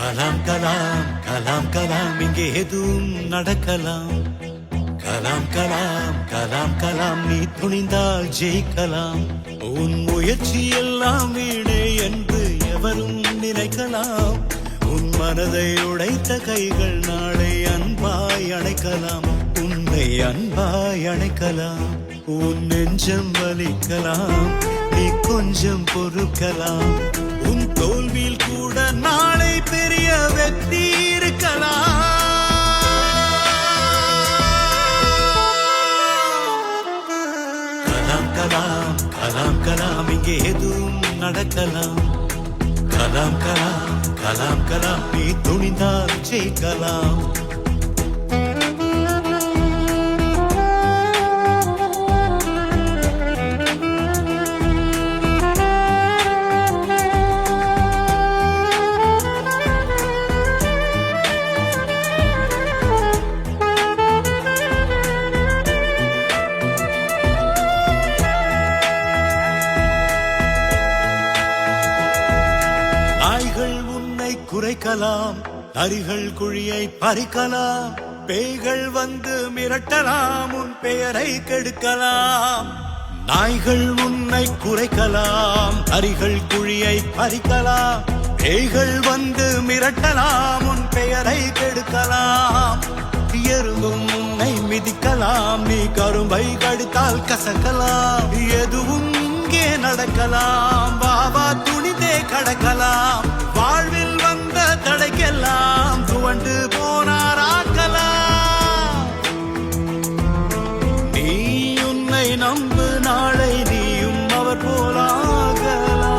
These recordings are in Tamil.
கலாம் கலாம் கலாம் கலாம் இங்கே எதுவும் நடக்கலாம். கலாம் கலாம் கலாம் கலாம் நீ துணிந்தால் ஜெயிக்கலாம். உன் முயற்சி எல்லாம் வீணே என்று எவரும் நினைக்கலாம். உன் மனதை உடைத்த கைகள் நாளை அன்பாய் அணைக்கலாம். உன்னை அன்பாய் அணைக்கலாம். உன் நெஞ்சம் வலிக்கலாம். நீ கொஞ்சம் பொறுக்கலாம். உன் தோல்வியில் கூட நாளை பெரிய வெற்றி இருக்கலாம். கலாம் கலாம் கலாம் கலாம் இங்கே எதுவும் நடக்கலாம். கலாம் கலாம் கலாம் கலாம் நீ துணிந்தால் ஜெயிக்கலாம். நாய்கள் உன்னை குறைக்கலாம். நரிகள் குழியை பறிக்கலாம். பேய்கள் வந்து மிரட்டலாம். உன் பெயரை கெடுக்கலாம். நாய்கள் உன்னை குறைக்கலாம். நரிகள் குழியை பறிக்கலாம். பேய்கள் வந்து மிரட்டலாம். உன் பெயரை கெடுக்கலாம். எறும்பும் உன்னை மிதிக்கலாம். நீ கரும்பை கடித்தால் கசக்கலாம். எதுவும் இங்கே நடக்கலாம். பாபா துணிந்தே கடக்கலாம். வாழ்வில் வந்த தடைக்கெல்லாம் துவண்டு போனாராக்கலாம். நீ உன்னை நம்பு, நாளை நீயும் அவர் போலாகலாம்.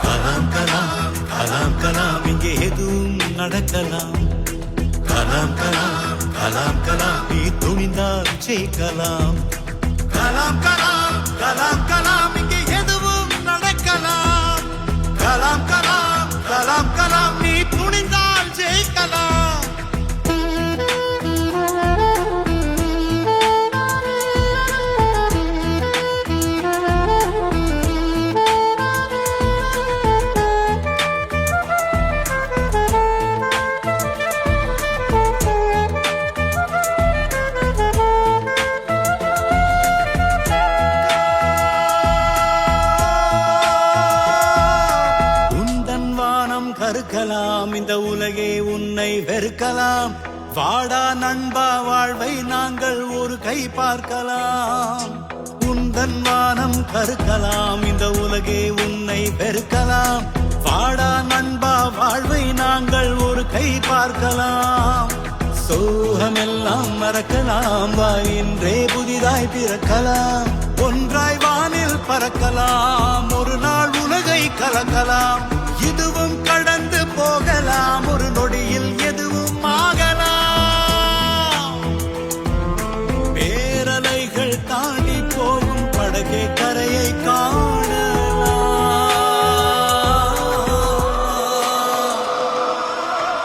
கலாம் கலாம் கலாம் கலாம் இங்கே எதுவும் நடக்கலாம். கலாம் கலாம் கலாம் கலாம் நீ துணிந்தால் ஜெயிக்கலாம். கலாம் கலாம் கலாம் கலாம் இங்கே எதுவும் நடக்கலாம். கலாம் கலாம் கலாம் கலாம் நீ துணிந்தால் ஜெயிக்கலாம். கருக்கலாம். இந்த உலகே உன்னை வெறுக்கலாம். வாடா நண்பா, வாழ்வை நாங்கள் ஒரு கை பார்க்கலாம். உந்தன் வானம் கருக்கலாம். இந்த உலகே உன்னை வெறுக்கலாம். வாடா நண்பா, வாழ்வை நாங்கள் ஒரு கை பார்க்கலாம். சோகமெல்லாம் மறக்கலாம். வா இன்றே புதிதாய் பிறக்கலாம். ஒன்றாய் வானில் பறக்கலாம். ஒரு நாள் உலகை கலக்கலாம். இதுவும் கடந்து போகலாம். ஒரு நொடியில் எதுவும் ஆகலாம். பேரலைகள் தாண்டி போகும் படகே கரையை காணலாம்.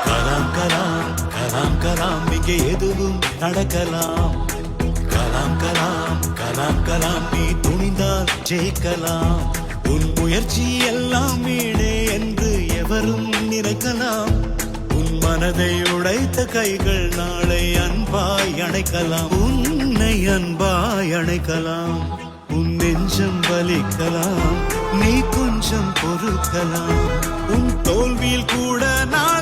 கலாம் கலாம் கலாம் கலாம் இங்கே எதுவும் நடக்கலாம். கலாம் கலாம் கலாம் கலாம் நீ துணிந்தால் ஜெயிக்கலாம். உன் முயற்சி எல்லாம் வீணே என்று எவரும் நினைக்கலாம். உன் மனதை உடைத்த கைகள் நாளை அன்பாய் அணைக்கலாம். உன்னை அன்பாய் அணைக்கலாம். உன் நெஞ்சம் வலிக்கலாம். நீ கொஞ்சம் பொறுக்கலாம். உன் தோல்வியில் கூட நாளை